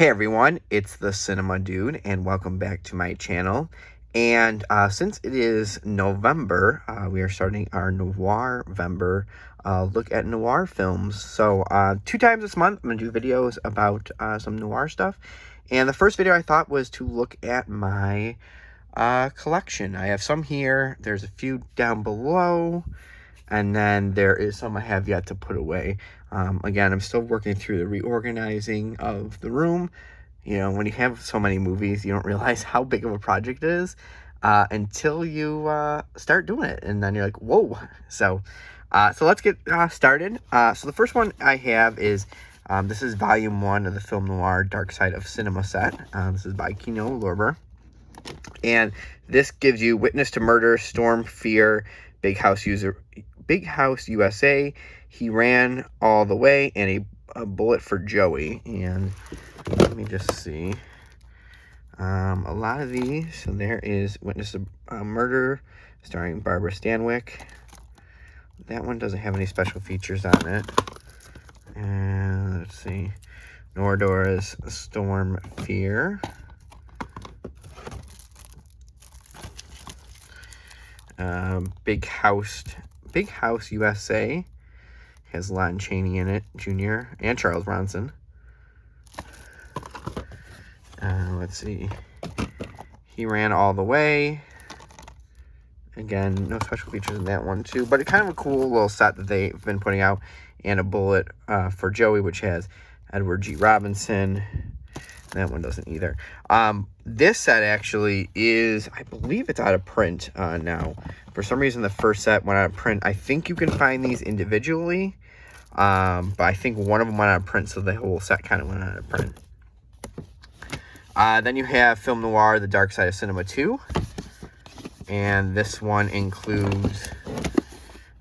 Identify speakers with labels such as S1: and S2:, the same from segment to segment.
S1: Hey everyone, it's the Cinema Dude, and welcome back to my channel. And since it is November, we are starting our Noirvember look at noir films. So 2 times this month, I'm going to do videos about some noir stuff. And the first video I thought was to look at my collection. I have some here, there's a few down below, and then there is some I have yet to put away. Again, I'm still working through the reorganizing of the room. You know, when you have so many movies, you don't realize how big of a project it is until you start doing it. And then you're like, whoa. So let's get started. So the first one I have is, this is volume 1 of the film noir Dark Side of Cinema set. This is by Noirvember. And this gives you Witness to Murder, Storm, Fear, Big House USA, He Ran All the Way, and a Bullet for Joey. And let me just see. A lot of these. So there is Witness to Murder, starring Barbara Stanwyck. That one doesn't have any special features on it. And let's see. Nordora's Storm, Fear. Big House USA has Lon Chaney in it, Jr. and Charles Bronson. Let's see. He Ran All the Way. Again, no special features in that one too, but it's kind of a cool little set that they've been putting out. And a Bullet for Joey, which has Edward G. Robinson. That one doesn't either. This set actually is, I believe it's out of print now. For some reason, the first set went out of print. I think you can find these individually, but I think one of them went out of print, so the whole set kind of went out of print. Then you have Film Noir, The Dark Side of Cinema 2. And this one includes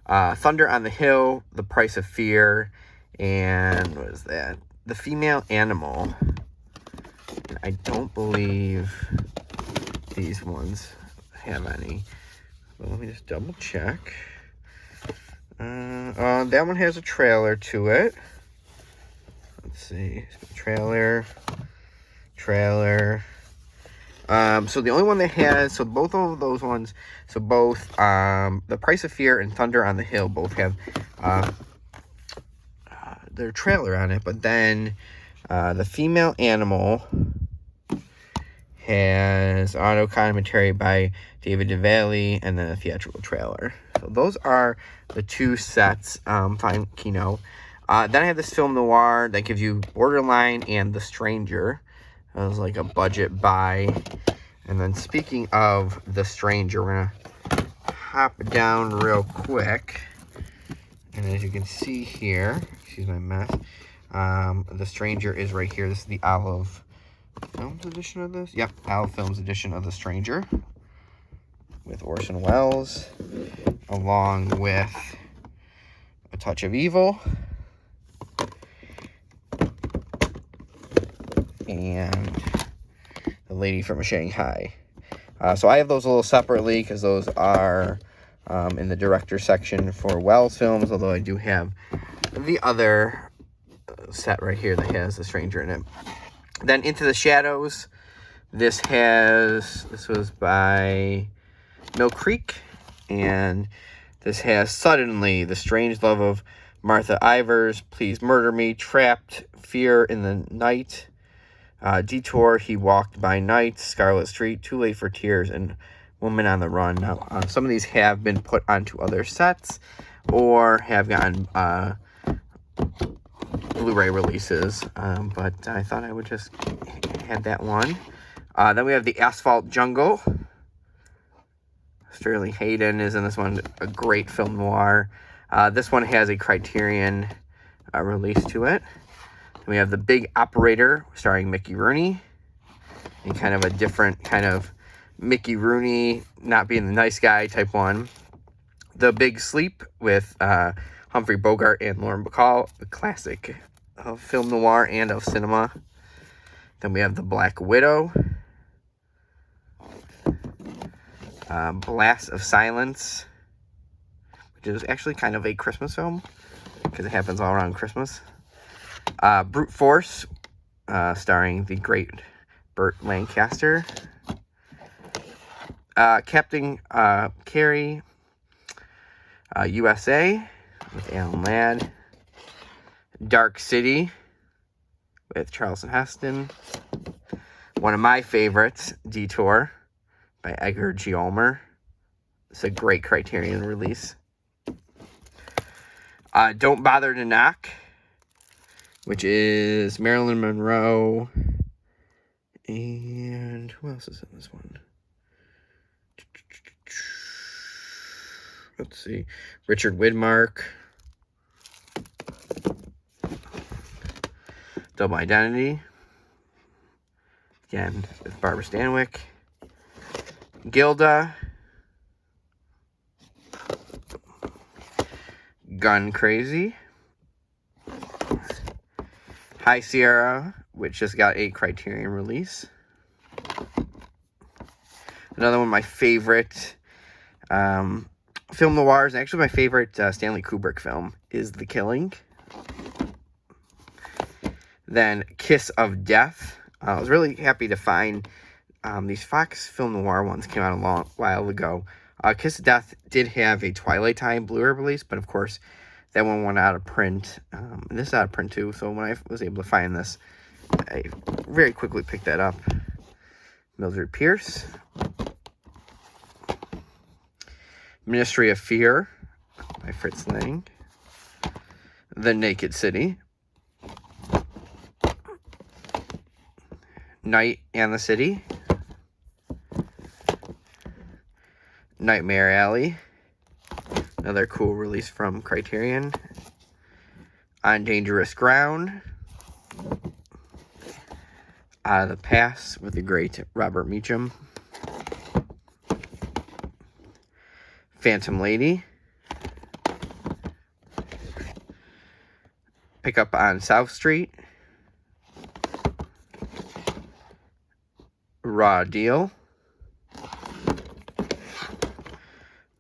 S1: Thunder on the Hill, The Price of Fear, and what is that? The Female Animal. I don't believe these ones have any. But let me just double check. That one has a trailer to it. Let's see. Trailer. So the only one that has, so both of those ones, so both The Price of Fear and Thunder on the Hill both have their trailer on it. But then The Female Animal has auto commentary by David DeValley and then a theatrical trailer. So those are the 2 sets. Fine, Kino. Then I have this Film Noir that gives you Borderline and The Stranger. That was like a budget buy. And then speaking of The Stranger, we're gonna hop down real quick. And as you can see here, excuse my mess, The Stranger is right here. This is the Olive Films edition of this. Yep, Olive Films edition of The Stranger with Orson Welles, along with A Touch of Evil and The Lady from Shanghai. So I have those a little separately because those are in the director section for Welles films, although I do have the other set right here that has The Stranger in it. Then Into the Shadows. This was by Mill Creek, and this has Suddenly, The Strange Love of Martha Ivers, Please Murder Me, Trapped, Fear in the Night, Detour, He Walked by Night, Scarlet Street, Too Late for Tears, and Woman on the Run. Now, some of these have been put onto other sets or have gotten Blu-ray releases, but I thought I would just add that one. Then we have The Asphalt Jungle. Sterling Hayden is in this one, a great film noir. This one has a Criterion release to it. Then we have The Big Operator, starring Mickey Rooney, and kind of a different kind of Mickey Rooney not being the nice guy type one. The Big Sleep with Humphrey Bogart and Lauren Bacall, a classic of film noir and of cinema. Then we have The Black Widow, Blast of Silence, which is actually kind of a Christmas film because it happens all around Christmas. Brute Force, starring the great Burt Lancaster. Captain Carey, USA, with Alan Ladd. Dark City, with Charlton Heston. One of my favorites, Detour, by Edgar G. Ulmer. It's a great Criterion release. Don't Bother to Knock, which is Marilyn Monroe. And who else is in this one? Let's see. Richard Widmark. Double Identity. Again, with Barbara Stanwyck. Gilda. Gun Crazy. High Sierra, which just got a Criterion release. Another one of my favorite film noirs, and actually my favorite Stanley Kubrick film, is The Killing. Then Kiss of Death. I was really happy to find these Fox Film Noir ones came out a long while ago. Kiss of Death did have a Twilight Time Blu-ray release, but of course that one went out of print. And this is out of print too, so when I was able to find this, I very quickly picked that up. Mildred Pierce. Ministry of Fear by Fritz Lang. The Naked City. Night and the City. Nightmare Alley. Another cool release from Criterion. On Dangerous Ground. Out of the Past with the great Robert Meacham. Phantom Lady. Pick Up on South Street. Raw Deal.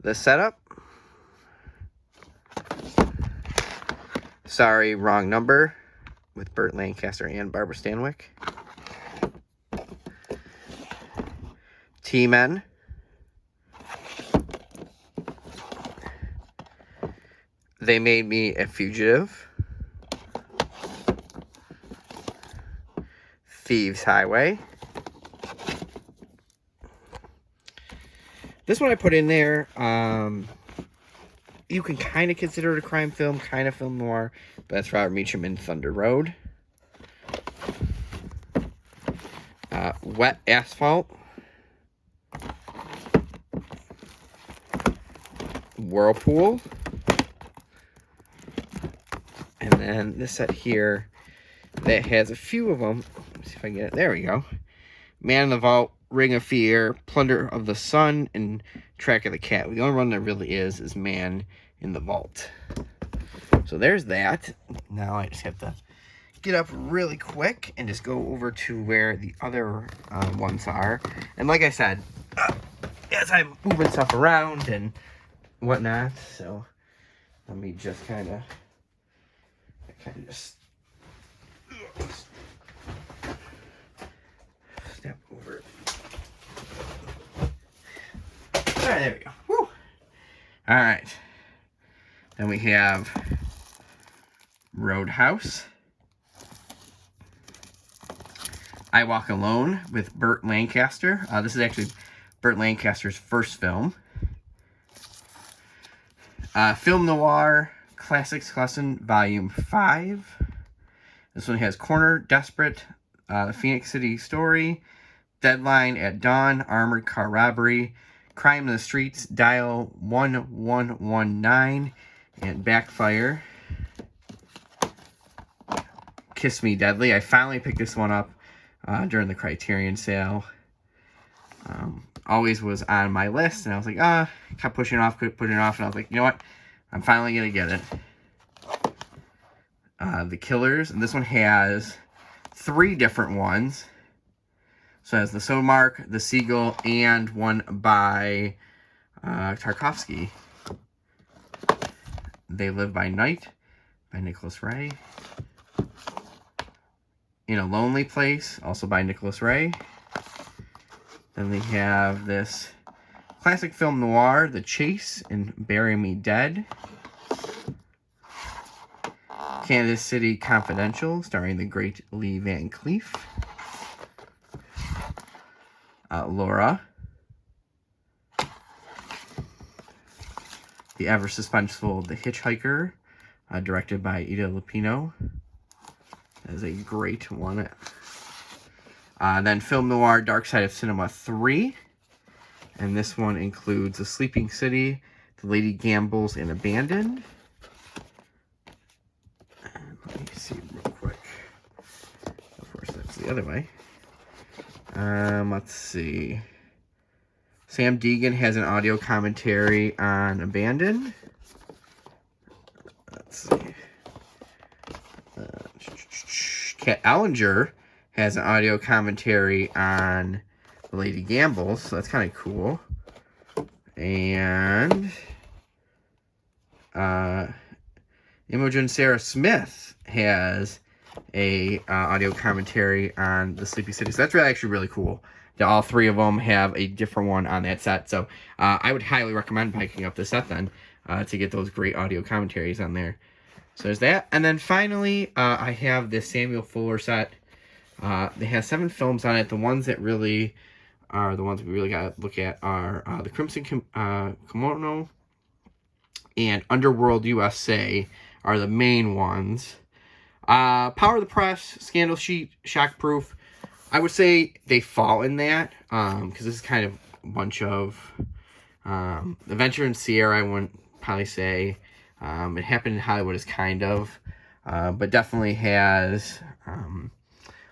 S1: The Setup. Sorry, Wrong Number, with Burt Lancaster and Barbara Stanwyck. T-Men. They Made Me a Fugitive. Thieves Highway. This one I put in there, you can kind of consider it a crime film, kind of film noir, but that's Robert Meacham in Thunder Road. Wet Asphalt. Whirlpool. And then this set here that has a few of them. Let's see if I can get it. There we go. Man in the Vault, Ring of Fear, Plunder of the Sun, and Track of the Cat. The only one that really is Man in the Vault. So there's that. Now I just have to get up really quick and just go over to where the other ones are. And like I said, as I'm moving stuff around and whatnot, so let me just kind of just step over it. All right, there we go. Woo. All right. Then we have Roadhouse. I Walk Alone with Burt Lancaster. This is actually Burt Lancaster's first film. Film Noir Classics Lesson Volume 5. This one has Corner, Desperate, The Phoenix City Story, Deadline at Dawn, Armored Car Robbery, Crime in the Streets, Dial 1119, and Backfire. Kiss Me Deadly. I finally picked this one up during the Criterion sale. Always was on my list, and I was like, kept putting it off, and I was like, you know what? I'm finally going to get it. The Killers, and this one has 3 different ones. So it has the Somark, the Seagull, and one by Tarkovsky. They Live by Night by Nicholas Ray. In a Lonely Place, also by Nicholas Ray. Then we have this classic film noir, The Chase and Bury Me Dead. Kansas City Confidential, starring the great Lee Van Cleef. Laura. The ever suspenseful The Hitchhiker, directed by Ida Lupino. That is a great one. Then film noir, Dark Side of Cinema 3. And this one includes The Sleeping City, The Lady Gambles, and Abandoned. And let me see real quick. Of course, that's the other way. Let's see. Sam Deegan has an audio commentary on Abandoned. Let's see. Kat Ellinger has an audio commentary on The Lady Gambles, so that's kind of cool. And Imogen Sarah Smith has a audio commentary on The Sleepy City, so that's actually really cool. All three of them have a different one on that set, so I would highly recommend picking up the set then to get those great audio commentaries on there. So there's that. And then finally, I have this Samuel Fuller set. They have 7 films on it. The ones that really are the ones we really got to look at are The Crimson Kimono and Underworld USA are the main ones. Power of the Press, Scandal Sheet, Shockproof. I would say they fall in that because this is kind of a bunch of Adventure in Sierra. I wouldn't probably say It Happened in Hollywood is kind of, but definitely has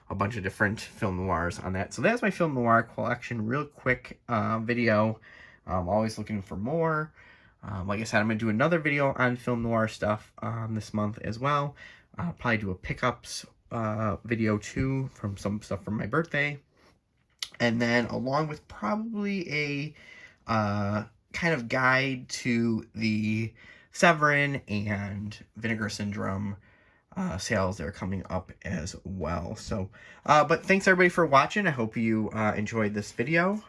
S1: a bunch of different film noirs on that. So that's my film noir collection. Real quick video. I'm always looking for more. Like I said, I'm going to do another video on film noir stuff this month as well. Probably do a pickups video too from some stuff from my birthday. And then along with probably a kind of guide to the Severin and Vinegar Syndrome sales that are coming up as well. So, but thanks everybody for watching. I hope you enjoyed this video.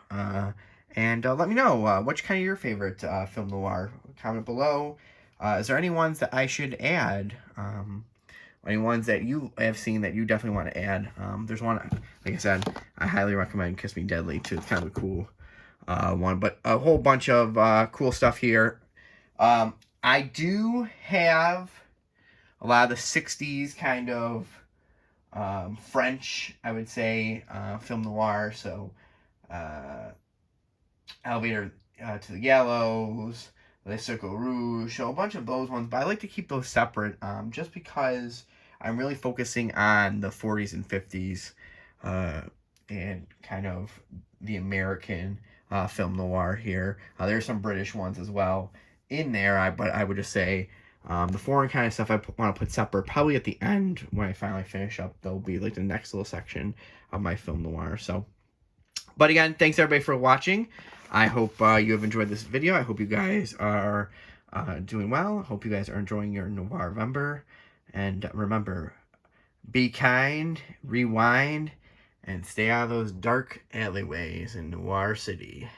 S1: And let me know, what's kind of your favorite film noir? Comment below. Is there any ones that I should add? Any ones that you have seen that you definitely want to add? There's one, like I said, I highly recommend Kiss Me Deadly too. It's kind of a cool one, but a whole bunch of cool stuff here. I do have a lot of the 60s kind of French, I would say, film noir. So Elevator to the Gallows, Les Circles Rouge, so a bunch of those ones. But I like to keep those separate just because I'm really focusing on the 40s and 50s and kind of the American film noir here. There's some British ones as well in there, but I would just say the foreign kind of stuff I want to put separate. Probably at the end when I finally finish up, there'll be like the next little section of my film noir. So, but again, thanks everybody for watching. I hope you have enjoyed this video. I hope you guys are doing well. I hope you guys are enjoying your Noirvember. And remember, be kind, rewind, and stay out of those dark alleyways in Noir City.